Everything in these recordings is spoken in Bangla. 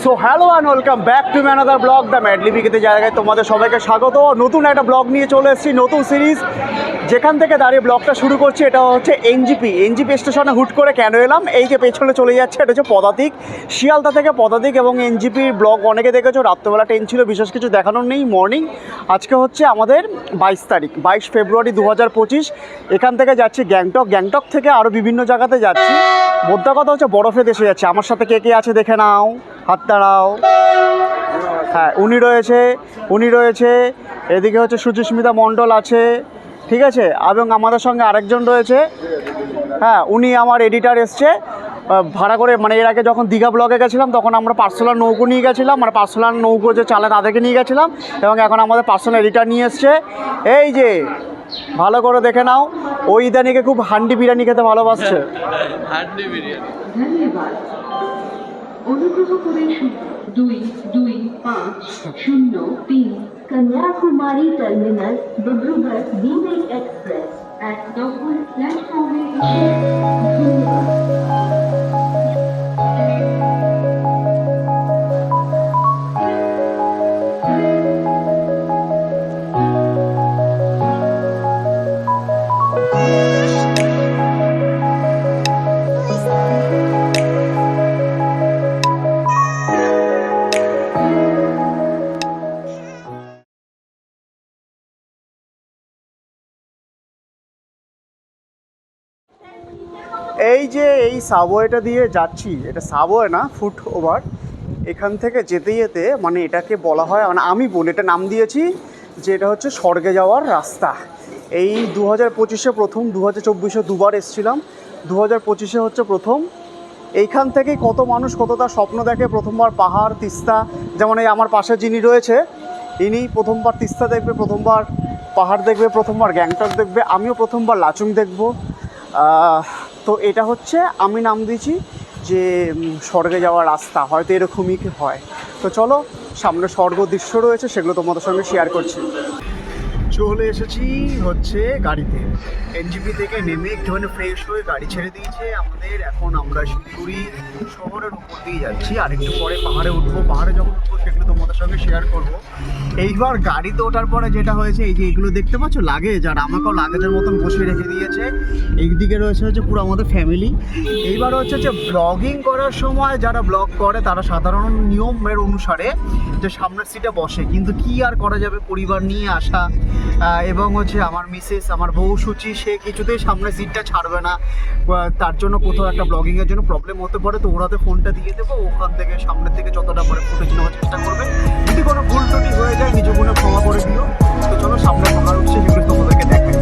So hello and welcome back to ম্যানাদার ব্লগ দ্য ম্যাডলি বিকেতে জায়গায় তোমাদের সবাইকে স্বাগত। নতুন একটা ব্লগ নিয়ে চলে এসেছি, নতুন সিরিজ। যেখান থেকে দাঁড়িয়ে ব্লগটা শুরু করছি এটা হচ্ছে এনজিপি স্টেশনে হুট করে কেন এলাম, এই যে পেছনে চলে যাচ্ছে এটা হচ্ছে পদাতিক, শিয়ালদা থেকে পদাতিক। এবং এনজিপির ব্লগ অনেকে দেখেছো, রাত্রেবেলা ট্রেন ছিল, বিশেষ কিছু দেখানোর নেই। মর্নিং আজকে হচ্ছে আমাদের 22 ফেব্রুয়ারি 2025। এখান থেকে যাচ্ছি গ্যাংটক থেকে আরও বিভিন্ন জায়গাতে যাচ্ছি। মোদ্দা কথা হচ্ছে বরফে দেশে যাচ্ছে। আমার সাথে কে কে আছে দেখে নাও, হাত দাঁড়াও। হ্যাঁ, উনি রয়েছে এদিকে হচ্ছে সুচিস্মিতা মণ্ডল আছে, ঠিক আছে। এবং আমাদের সঙ্গে আরেকজন রয়েছে, হ্যাঁ উনি আমার এডিটার এসছে ভাড়া করে। মানে এর আগে যখন দীঘা ব্লগে গেছিলাম তখন আমরা পার্সোনাল নৌকো নিয়ে গেছিলাম, মানে পার্সোনাল নৌকো যে চালায় তাদেরকে নিয়ে গেছিলাম। এবং এখন আমাদের পার্সোনাল এডিটার নিয়ে এসছে। এই যে ভালো করে দেখে নাও, ওই ইদানিকে খুব হান্ডি বিরিয়ানি খেতে ভালোবাসছে। হান্ডি বিরিয়ানি। ধন্যবাদ। অনুগ্রহ করে 225003 Kanyakumari terminal Dibrugarh Vivek express at Dokul প্ল্যাটফর্মে এসে ধন্যবাদ। এই যে এই সাবওয়েটা দিয়ে যাচ্ছি, এটা সাবওয়ে না, ফুট ওভার। এখান থেকে যেতে যেতে মানে এটাকে বলা হয়, মানে আমি বলি, এটা নাম দিয়েছি যে এটা হচ্ছে স্বর্গে যাওয়ার রাস্তা। এই 2025-এ প্রথম, 2024-এ দুবার এসেছিলাম, 2025-এ হচ্ছে প্রথম। এইখান থেকেই কত মানুষ কতটা স্বপ্ন দেখে, প্রথমবার পাহাড় তিস্তা। যেমন এই আমার পাশে যিনি রয়েছে, ইনি প্রথমবার তিস্তা দেখবে, প্রথমবার পাহাড় দেখবে, প্রথমবার গ্যাংটক দেখবে। আমিও প্রথমবার লাচুং দেখব। তো এটা হচ্ছে আমি নাম দিয়েছি যে স্বর্গে যাওয়ার রাস্তা, হয়তো এরকমই হয়। তো চলো, সামনে স্বর্গ দৃশ্য রয়েছে, সেগুলো তোমাদের সঙ্গে শেয়ার করছি। চলে এসেছি হচ্ছে গাড়িতে, এনজিপি থেকে নেমে একটুখানি ফ্রেশ হয়ে গাড়ি ছেড়ে দিয়েছে আমাদের। এখন আমরা শিলিগুড়ি শহরের উপর দিয়ে যাচ্ছি, আর একটু পরে পাহাড়ে উঠবো। পাহাড়ে যখন উঠবো সেগুলো তোমাদের সঙ্গে শেয়ার করবো। এইবার গাড়িতে ওঠার পরে যেটা হয়েছে, এই যে এগুলো দেখতে পাচ্ছ লাগেজ, আর আমাকেও লাগেজের মতন বসিয়ে রেখে দিয়েছে। এইদিকে রয়েছে হচ্ছে পুরো আমাদের ফ্যামিলি। এইবার হচ্ছে যে ব্লগিং করার সময় যারা ব্লগ করে তারা সাধারণ নিয়মের অনুসারে যে সামনের সিটে বসে, কিন্তু কি আর করা যাবে, পরিবার নিয়ে আসা। এবং হচ্ছে আমার মিসেস, আমার বউ সুচি, সে কিছুতেই সামনের সিটটা ছাড়বে না। তার জন্য কোথাও একটা ব্লগিংয়ের জন্য প্রবলেম হতে পারে, তো ওরাতে ফোনটা দিয়ে দেবো, ওখান থেকে সামনের থেকে যতটা পরে ফুটেজ নেওয়ার চেষ্টা করবে। যদি কোনো ভুল টুটি হয়ে যায় নিজ গুণে ক্ষমা করে দিও। তো চলো, সামনে পাহাড় উঠছে, সেগুলো তোমাদেরকে দেখাই।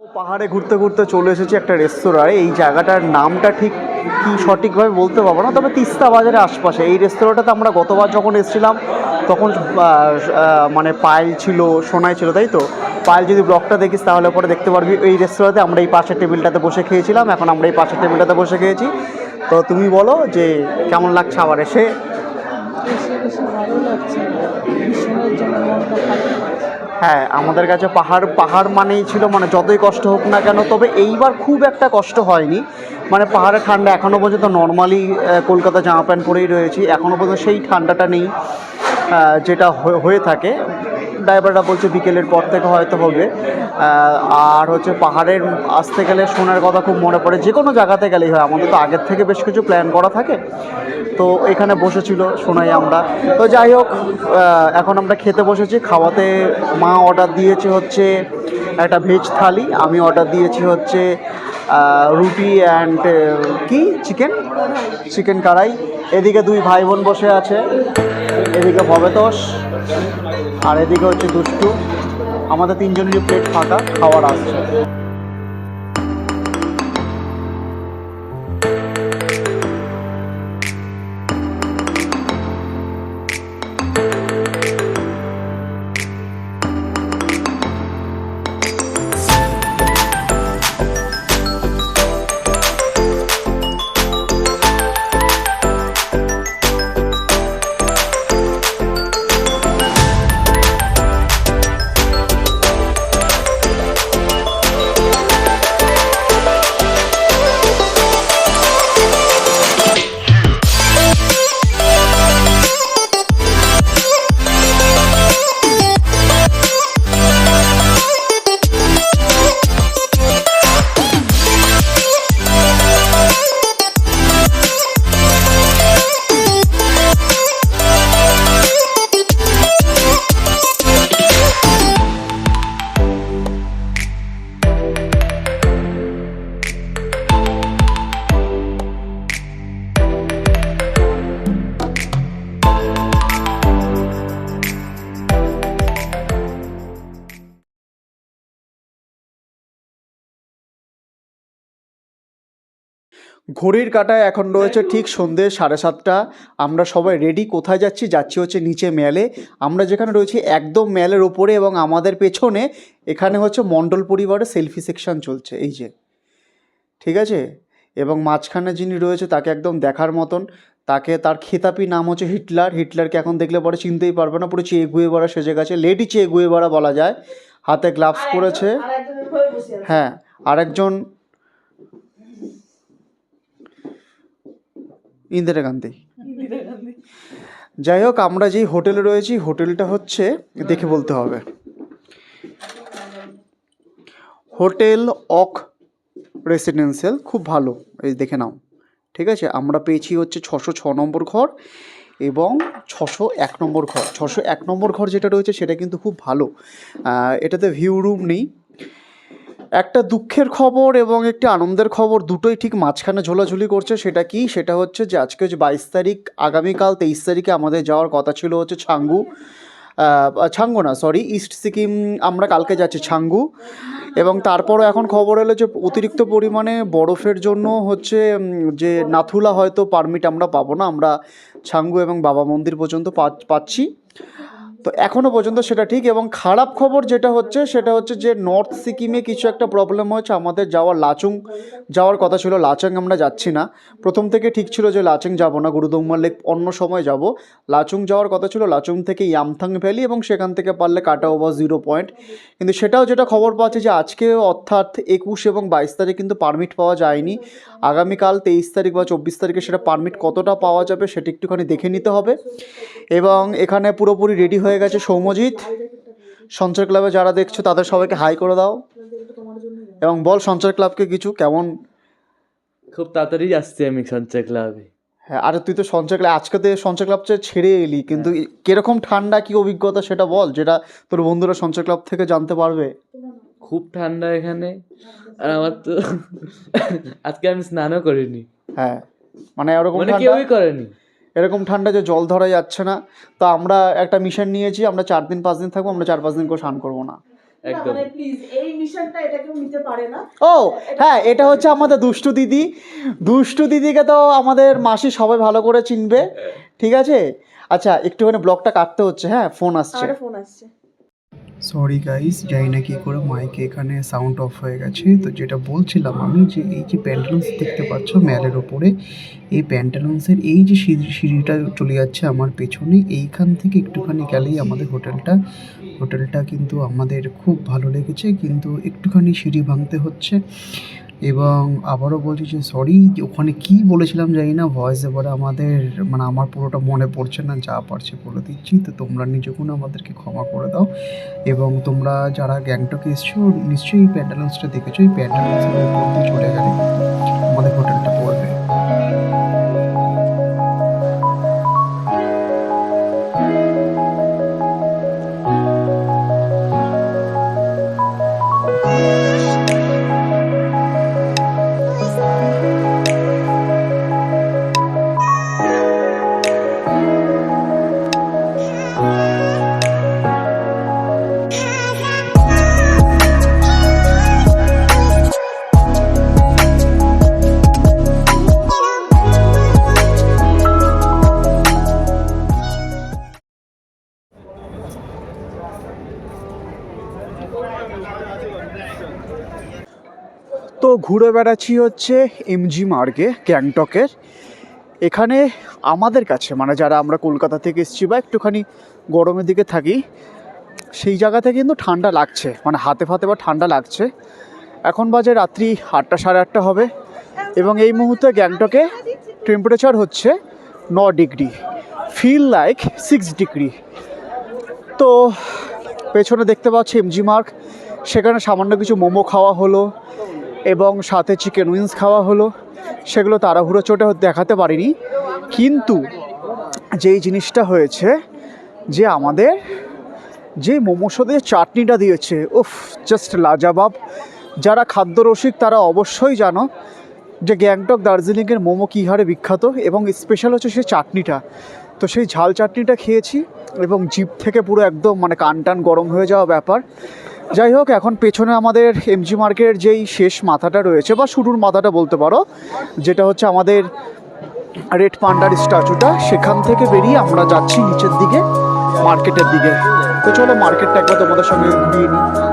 পাহাড়ে ঘুরতে ঘুরতে চলে এসেছি একটা রেস্তোরাঁয়। এই জায়গাটার নামটা ঠিক কি সঠিকভাবে বলতে পারবো না, তবে তিস্তা বাজারের আশপাশে। এই রেস্তোরাঁটাতে আমরা গতবার যখন এসেছিলাম তখন মানে পায়েল ছিল, সোনাই ছিল, তাই তো? পায়েল যদি ব্লগটা দেখিস তাহলে পরে দেখতে পারবি। এই রেস্তোরাঁতে আমরা এই পাশের টেবিলটাতে বসে খেয়েছিলাম, এখন আমরা এই পাশের টেবিলটাতে বসে খেয়েছি। তো তুমি বলো যে কেমন লাগছে আবার এসে? বেশি বেশি ভালো লাগছে, ভীষণের জন্য মনটা ভালো লাগছে। হ্যাঁ, আমাদের কাছে পাহাড় পাহাড় মানেই ছিল, মানে যতই কষ্ট হোক না কেন, তবে এইবার খুব একটা কষ্ট হয়নি। মানে পাহাড়ে ঠান্ডা এখনও পর্যন্ত নর্মালি কলকাতা জামা প্যান্ট পরেই রয়েছি, এখনও পর্যন্ত সেই ঠান্ডাটা নেই যেটা হয়ে থাকে। ড্রাইভাররা বলছে বিকেলের পর থেকে হয়তো হবে। আর হচ্ছে পাহাড়ের আসতে গেলে সোনার কথা খুব মনে পড়ে, যে কোনো জায়গাতে গেলেই হয়। আমাদের তো আগের থেকে বেশ কিছু প্ল্যান করা থাকে, তো এখানে বসেছিল সোনাই আমরা। তো যাই হোক, এখন আমরা খেতে বসেছি। খাওয়াতে মা অর্ডার দিয়েছে হচ্ছে একটা ভেজ থালি, আমি অর্ডার দিয়েছি হচ্ছে রুটি অ্যান্ড কি চিকেন কড়াই। এদিকে দুই ভাই বোন বসে আছে, এদিকে ভবেতোষ আর এদিকে হচ্ছে দুষ্টু। আমাদের তিনজনেরই প্লেট ফাঁকা, খাওয়ার আসছে। ঘড়ির কাঁটায় এখন রয়েছে ঠিক সন্ধ্যে 7:30। আমরা সবাই রেডি। কোথায় যাচ্ছি? যাচ্ছি হচ্ছে নিচে ম্যালে। আমরা যেখানে রয়েছি একদম ম্যালের ওপরে, এবং আমাদের পেছনে এখানে হচ্ছে মণ্ডল পরিবারের সেলফি সেকশন চলছে, এই যে, ঠিক আছে? এবং মাঝখানে যিনি রয়েছে তাকে একদম দেখার মতন। তার খেতাপি নাম হচ্ছে হিটলার। হিটলারকে এখন দেখলে পরে চিনতেই পারবে না, পুরো চে গুয়েভারা সেজে গেছে, লেডি চে গুয়েভারা বলা যায়। হাতে গ্লাভস পরেছে। হ্যাঁ, আরেকজন ইন্দিরা গান্ধী। যাই হোক, আমরা যেই হোটেলে রয়েছি, হোটেলটা হচ্ছে, দেখে বলতে হবে, হোটেল অক রেসিডেন্সিয়াল। খুব ভালো, এই দেখে নাও, ঠিক আছে? আমরা পেয়েছি হচ্ছে 606 নম্বর ঘর এবং 601 নম্বর ঘর। 601 নম্বর ঘর যেটা রয়েছে সেটা কিন্তু খুব ভালো। এটাতে ভিউ রুম নেই। একটা দুঃখের খবর এবং একটি আনন্দের খবর, দুটোই ঠিক মাঝখানে ঝোলাঝুলি করছে। সেটা কি? সেটা হচ্ছে যে আজকে হচ্ছে 22 তারিখ, আগামীকাল 23 তারিখে আমাদের যাওয়ার কথা ছিল হচ্ছে ছাঙ্গু না, সরি, ইস্ট সিকিম। আমরা কালকে যাচ্ছি ছাঙ্গু। এবং তারপরও এখন খবর এলো যে অতিরিক্ত পরিমাণে বরফের জন্য হচ্ছে যে নাথুলা হয়তো পারমিট আমরা পাবো না। আমরা ছাঙ্গু এবং বাবা মন্দির পর্যন্ত পাচ্ছি। তো এখনও পর্যন্ত সেটা ঠিক। এবং খারাপ খবর যেটা হচ্ছে সেটা হচ্ছে যে নর্থ সিকিমে কিছু একটা প্রবলেম হয়েছে। আমাদের লাচুং যাওয়ার কথা ছিল, লাচুং আমরা যাচ্ছি না। প্রথম থেকে ঠিক ছিল যে লাচুং যাব না, গুরুদংমা লেক অন্য সময় যাব। লাচুং যাওয়ার কথা ছিল, লাচুং থেকে ইয়ামথাং ভ্যালি এবং সেখান থেকে পারলে কাটা ওভার 0 পয়েন্ট। কিন্তু সেটাও যেটা খবর পাচ্ছি যে আজকে অর্থাৎ 21 এবং 22 তারিখ কিন্তু পারমিট পাওয়া যায়নি। আগামীকাল 23 তারিখ বা 24 তারিখে সেটা পারমিট কতটা পাওয়া যাবে সেটা একটুখানি দেখে নিতে হবে। এবং এখানে পুরোপুরি রেডি হয়ে গেছে সৌম্যজিৎ। সঞ্চয় ক্লাবে যারা দেখছো তাদের সবাইকে হাই করে দাও এবং বল সঞ্চয় ক্লাবকে কিছু। কেমন? খুব তাড়াতাড়ি যাচ্ছি আমি সঞ্চয় ক্লাবে। হ্যাঁ, আরে তুই তো সঞ্চয় ক্লাব, আজকে তো সঞ্চয় ক্লাব ছেড়ে এলি, কিন্তু কিরকম ঠান্ডা, কি অভিজ্ঞতা সেটা বল, যেটা তোর বন্ধুরা সঞ্চয় ক্লাব থেকে জানতে পারবে। খুব ঠান্ডা এখানে, আর আমার তো আজকে আমি স্নানও করিনি। হ্যাঁ, মানে এরকম মানে ঠান্ডা, কেউই করেনি। এরকম ঠান্ডা যে জল ধরা যাচ্ছে না। তো আমরা একটা মিশন নিয়েছি, আমরা 4 দিন 5 দিন থাকবো, আমরা 4-5 দিন করে স্নান করবো না। একদম। মানে প্লিজ এই মিশনটা এটা কেউ নিতে পারে না। ও হ্যাঁ, এটা হচ্ছে আমাদের দুষ্টু দিদি। দুষ্টু দিদিকে তো আমাদের মাসি সবাই ভালো করে চিনবে, ঠিক আছে। আচ্ছা একটুখানি ব্লগটা কাটতে হচ্ছে, হ্যাঁ ফোন আসছে। আমার ফোন আসছে। সরি গাইস, জানি না কী করে মাইকে এখানে সাউন্ড অফ হয়ে গেছে। তো যেটা বলছিলাম আমি, যে এই যে প্যান্টালুন্স দেখতে পাচ্ছ ম্যালের ওপরে, এই প্যান্টালুন্সের এই যে সিঁড়িটা চলে যাচ্ছে আমার পেছনে, এইখান থেকে একটুখানি গেলেই আমাদের হোটেলটা কিন্তু আমাদের খুব ভালো লেগেছে, কিন্তু একটুখানি সিঁড়ি ভাঙতে হচ্ছে। এবং আবারও বলছি যে সরি, ওখানে কি বলেছিলাম জানি না, ভয়েস ওভারে আমাদের মানে আমার পুরোটা মনে পড়ছে না, যা পারছি বলে দিচ্ছি। তো তোমরা নিজেগুণ আমাদেরকে ক্ষমা করে দাও। এবং তোমরা যারা গ্যাংটকে এসছো নিশ্চয়ই এই প্যান্টালুন্সটা দেখেছো। এই প্যান্টালুন্সের উপর দিয়ে চলে গেলে আমাদের হোটেলটা পড়বে। তো ঘুরে বেড়াচ্ছি হচ্ছে এমজি মার্গে গ্যাংটকের। এখানে আমাদের কাছে মানে যারা আমরা কলকাতা থেকে এসেছি বা একটুখানি গরমের দিকে থাকি, সেই জায়গাতে কিন্তু ঠান্ডা লাগছে, মানে হাতে ফাতে বা ঠান্ডা লাগছে। এখন বাজে রাত্রি 8টা সাড়ে 8টা হবে, এবং এই মুহূর্তে গ্যাংটকে টেম্পারেচার হচ্ছে 9 ডিগ্রি, ফিল লাইক 6 ডিগ্রি। তো পেছনে দেখতে পাচ্ছি এমজি মার্গ, সেখানে সামান্য কিছু মোমো খাওয়া হলো এবং সাথে চিকেন উইংস খাওয়া হলো। সেগুলো তাড়াহুড়ো চোটে দেখাতে পারিনি, কিন্তু যেই জিনিসটা হয়েছে যে আমাদের যে মোমোর সাথে চাটনিটা দিয়েছে, উফ জাস্ট লাজাবাব। যারা খাদ্যরসিক তারা অবশ্যই জানো যে গ্যাংটক দার্জিলিংয়ের মোমো কী হারে বিখ্যাত, এবং স্পেশাল হচ্ছে সেই চাটনিটা। তো সেই ঝাল চাটনিটা খেয়েছি এবং জিভ থেকে পুরো একদম মানে কান টান গরম হয়ে যাওয়া ব্যাপার। যাই হোক, এখন পেছনে আমাদের এমজি মার্কেটের যেই শেষ মাথাটা রয়েছে বা শুরুর মাথাটা বলতে পারো, যেটা হচ্ছে আমাদের রেড পান্ডার স্ট্যাচুটা, সেখান থেকে বেরিয়ে আমরা যাচ্ছি নিচের দিকে মার্কেটের দিকে। তো চলো মার্কেটটা একবার তোমাদের সঙ্গে ঘুরিয়ে নিই।